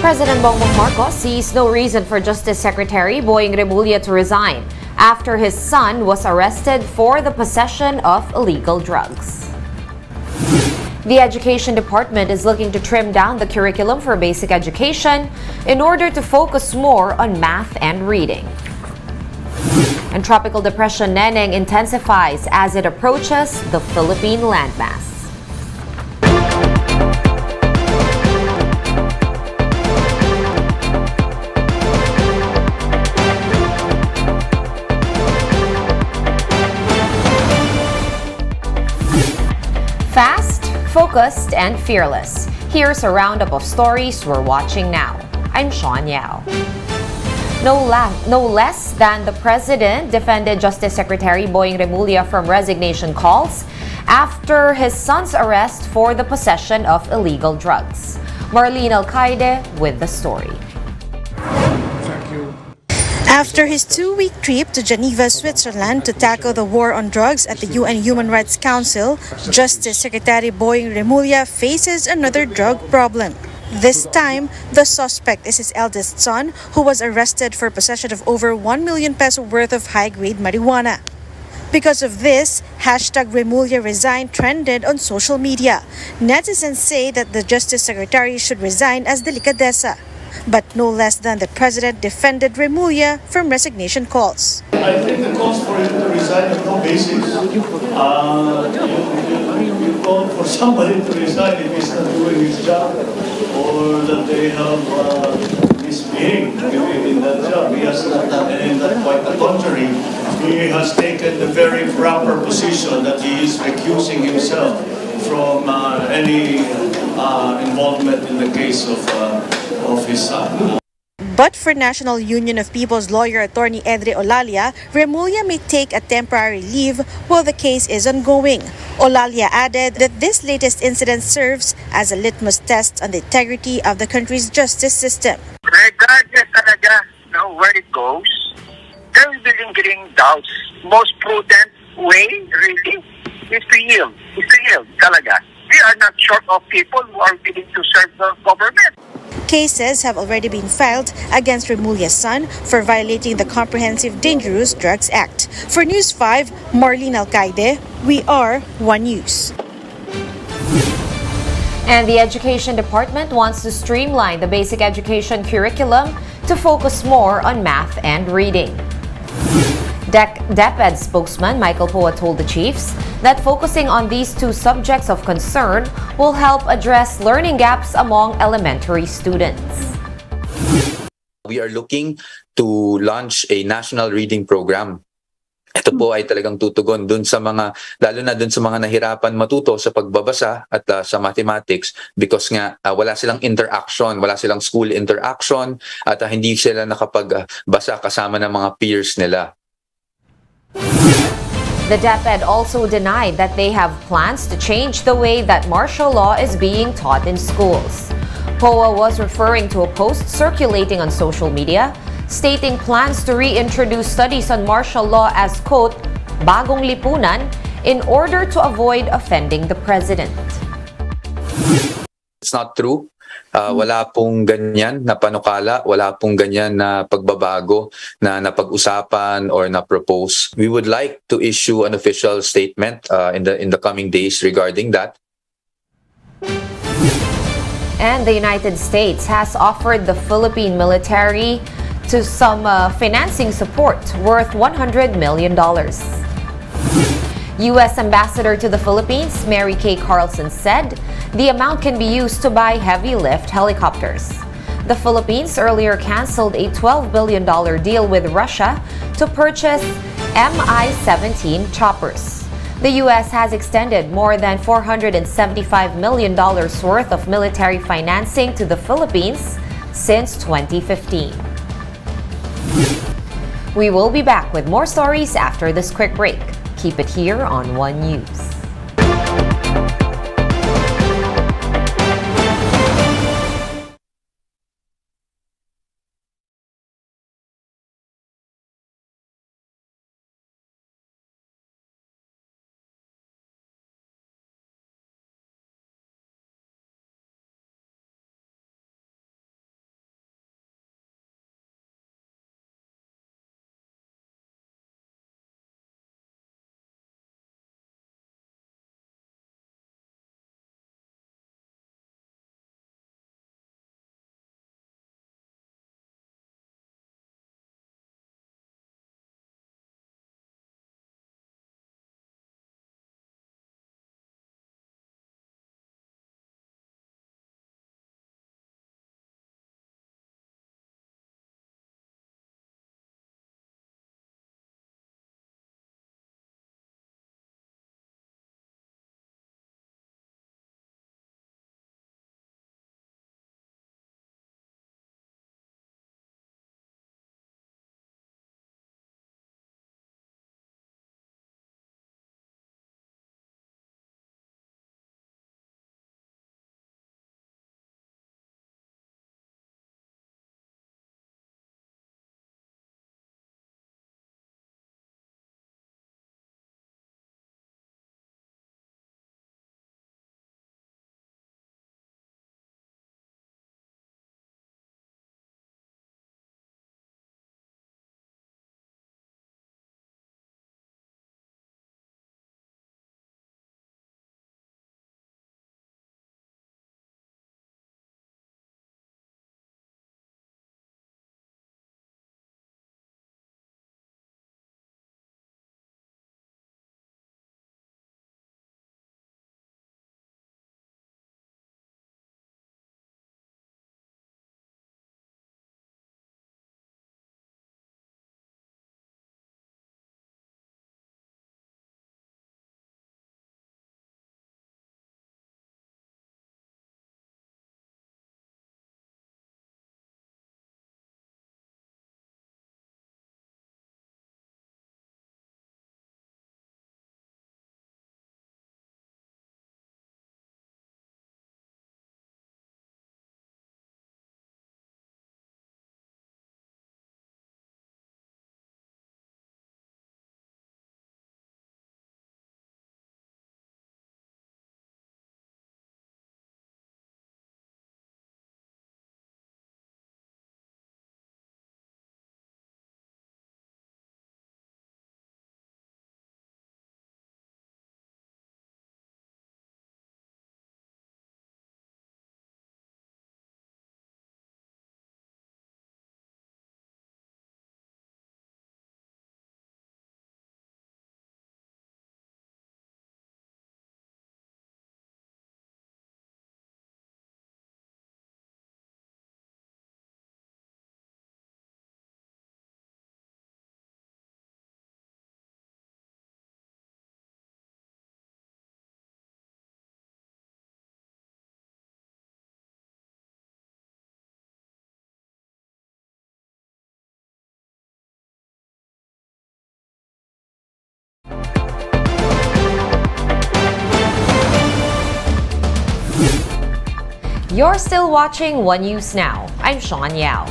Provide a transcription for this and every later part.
President Bongbong Marcos sees no reason for Justice Secretary Boying Remulla to resign after his son was arrested for the possession of illegal drugs. The Education Department is looking to trim down the curriculum for basic education in order to focus more on math and reading. And Tropical Depression Neneng intensifies as it approaches the Philippine landmass. Fast, focused, and fearless. Here's a roundup of stories we're watching now. I'm Sean Yao. No less than the President defended Justice Secretary Boying Remulla from resignation calls after his son's arrest for the possession of illegal drugs. Marlene Alcaide with the story. After his 2-week trip to Geneva, Switzerland to tackle the war on drugs at the UN Human Rights Council, Justice Secretary Boying Remulla faces another drug problem. This time, the suspect is his eldest son, who was arrested for possession of over 1 million peso worth of high-grade marijuana. Because of this, #RemullaResign trended on social media. Netizens say that the Justice Secretary should resign as delicadeza. But no less than the President defended Remulla from resignation calls. I think the calls for him to resign have no basis. You call for somebody to resign if he's not doing his job or that they have misbehaved in that job. He has not done anything, quite the contrary. He has taken the very proper position that he is recusing himself from any involvement in the case of his son. But for National Union of People's lawyer attorney Edre Olalia, Remulla may take a temporary leave while the case is ongoing. Olalia added that this latest incident serves as a litmus test on the integrity of the country's justice system. Regardless talaga where it goes, there will be lingering doubts. Most prudent way, really, is to yield. Talaga. We are not short of people who are willing to serve the government. Cases have already been filed against Remulla's son for violating the Comprehensive Dangerous Drugs Act. For News 5, Marlene Alcaide, we are One News. And the Education Department wants to streamline the basic education curriculum to focus more on math and reading. DepEd spokesman Michael Poa told the chiefs that focusing on these two subjects of concern will help address learning gaps among elementary students. We are looking to launch a national reading program. Ito po ay talagang tutugon dun sa mga, lalo na dun sa mga nahirapan matuto sa pagbabasa at sa mathematics because nga wala silang interaction, wala silang school interaction at hindi sila nakapagbasa kasama ng mga peers nila. The DepEd also denied that they have plans to change the way that martial law is being taught in schools. POA was referring to a post circulating on social media, stating plans to reintroduce studies on martial law as, quote, bagong lipunan, in order to avoid offending the president. It's not true. Wala pong ganyan na panukala, wala pong ganyan na pagbabago na napag-usapan or na-propose. We would like to issue an official statement in the coming days regarding that. And the United States has offered the Philippine military to some financing support worth $100 million. U.S. Ambassador to the Philippines, Mary Kay Carlson, said the amount can be used to buy heavy-lift helicopters. The Philippines earlier canceled a $12 billion deal with Russia to purchase Mi-17 choppers. The U.S. has extended more than $475 million worth of military financing to the Philippines since 2015. We will be back with more stories after this quick break. Keep it here on One News. You're still watching One News Now. I'm Sean Yao.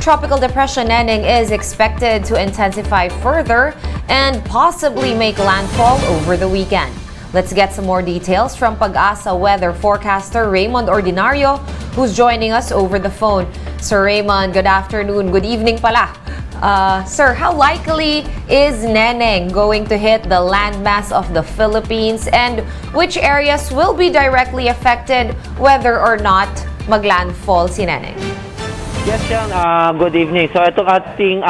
Tropical Depression Neneng is expected to intensify further and possibly make landfall over the weekend. Let's get some more details from Pag-asa weather forecaster Raymond Ordinario, who's joining us over the phone. Sir Raymond, good afternoon. Good evening pala. Sir, how likely is Neneng going to hit the landmass of the Philippines, and which areas will be directly affected whether or not maglandfall si Neneng? Yes, Sean. Good evening. So itong ating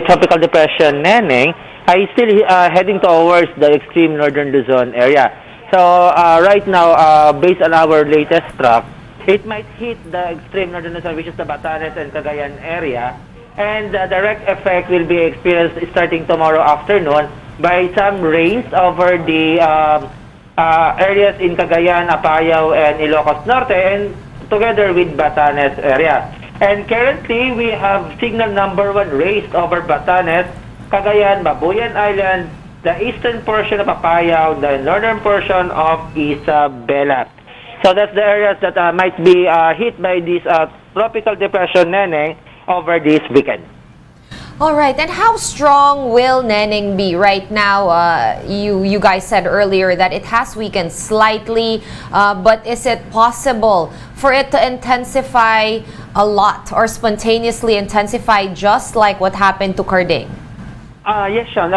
tropical depression Neneng ay still heading towards the extreme Northern Luzon area. So right now, based on our latest track, it might hit the extreme Northern Luzon, which is the Batanes and Cagayan area. And the direct effect will be experienced starting tomorrow afternoon by some rains over the areas in Cagayan, Apayao, and Ilocos Norte, and together with Batanes area. And currently, we have signal number 1 raised over Batanes, Cagayan, Babuyan Island, the eastern portion of Apayao, the northern portion of Isabela. So that's the areas that might be hit by this tropical depression Neneng over this weekend. All right, and how strong will Neneng be right now? You guys said earlier that it has weakened slightly, but is it possible for it to intensify a lot or spontaneously intensify just like what happened to Carding? Yes, Sean.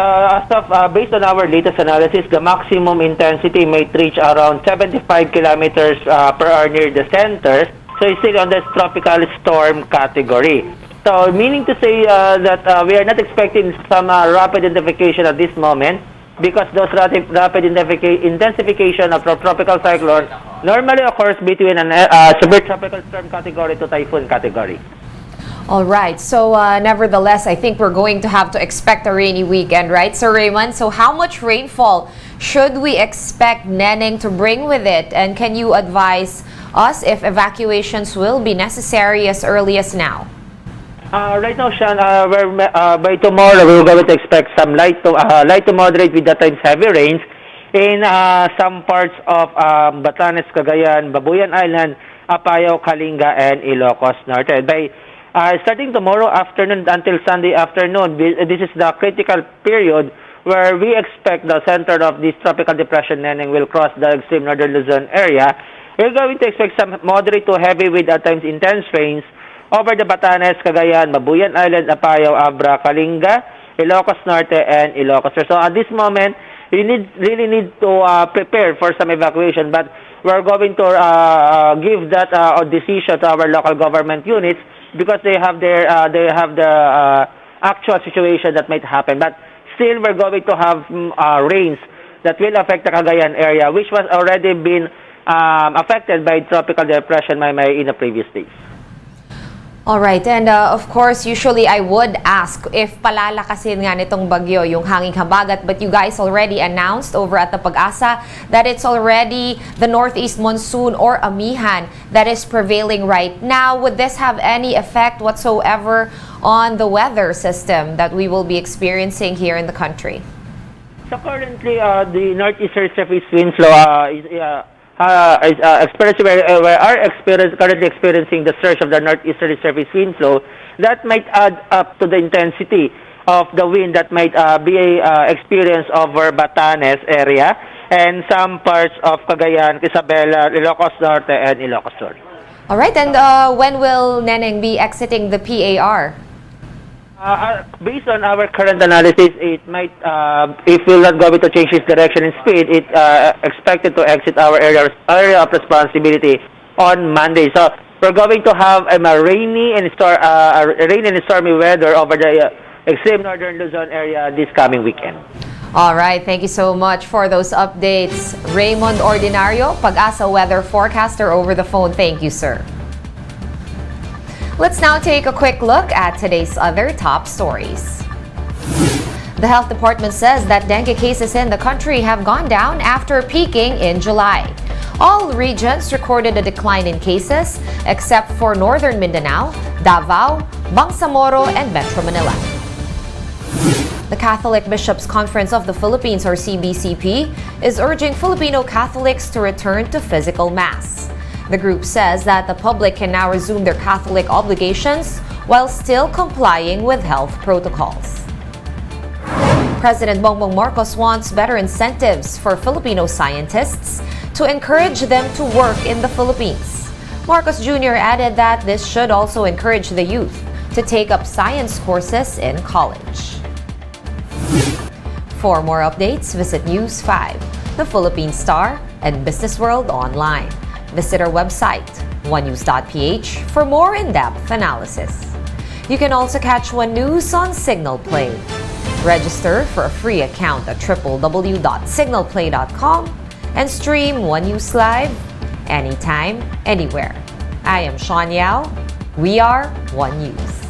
Based on our latest analysis, the maximum intensity may reach around 75 kilometers per hour near the center. So it's still on the tropical storm category. So meaning to say that we are not expecting some rapid intensification at this moment, because those rapid intensification of tropical cyclone normally occurs between a severe tropical storm category to typhoon category. All right, so nevertheless, I think we're going to have to expect a rainy weekend, right, Sir Raymond? So how much rainfall should we expect Neneng to bring with it? And can you advise us if evacuations will be necessary as early as now? Right now, Sean, by tomorrow, we're going to expect some light to moderate with at times heavy rains in some parts of Batanes, Cagayan, Babuyan Island, Apayao, Kalinga, and Ilocos Norte. By starting tomorrow afternoon until Sunday afternoon, this is the critical period where we expect the center of this tropical depression Neneng will cross the extreme Northern Luzon area. We're going to expect some moderate to heavy with at times intense rains over the Batanes, Cagayan, Babuyan Island, Apayao, Abra, Kalinga, Ilocos Norte, and Ilocos Sur. So at this moment, we really need to prepare for some evacuation, but we're going to give that decision to our local government units because they have the actual situation that might happen. But still, we're going to have rains that will affect the Cagayan area, which was already been affected by tropical depression in the previous days. All right, and of course, usually I would ask if palalakasin nga nitong bagyo yung hanging habagat, but you guys already announced over at the Pag-asa that it's already the northeast monsoon or amihan that is prevailing right now. Would this have any effect whatsoever on the weather system that we will be experiencing here in the country? So currently, the northeasterly surface wind flow currently experiencing the surge of the northeasterly surface wind flow that might add up to the intensity of the wind that might be experienced over Batanes area and some parts of Cagayan, Isabela, Ilocos Norte, and Ilocos Sur. All right, and when will Neneng be exiting the PAR? Based on our current analysis, it might, if we're not going to change its direction and speed, it expected to exit our area of responsibility on Monday. So we're going to have rainy and stormy weather over the extreme Northern Luzon area this coming weekend. All right, thank you so much for those updates. Raymond Ordinario, Pag-asa weather forecaster over the phone. Thank you, sir. Let's now take a quick look at today's other top stories. The health department says that dengue cases in the country have gone down after peaking in July. All regions recorded a decline in cases except for Northern Mindanao, Davao, Bangsamoro, and Metro Manila. The Catholic Bishops' Conference of the Philippines, or CBCP, is urging Filipino Catholics to return to physical Mass. The group says that the public can now resume their Catholic obligations while still complying with health protocols. President Bongbong Marcos wants better incentives for Filipino scientists to encourage them to work in the Philippines. Marcos Jr. added that this should also encourage the youth to take up science courses in college. For more updates, visit News 5, The Philippine Star, and Business World Online. Visit our website, onenews.ph, for more in-depth analysis. You can also catch One News on Signal Play. Register for a free account at www.signalplay.com and stream One News Live anytime, anywhere. I am Sean Yao. We are One News.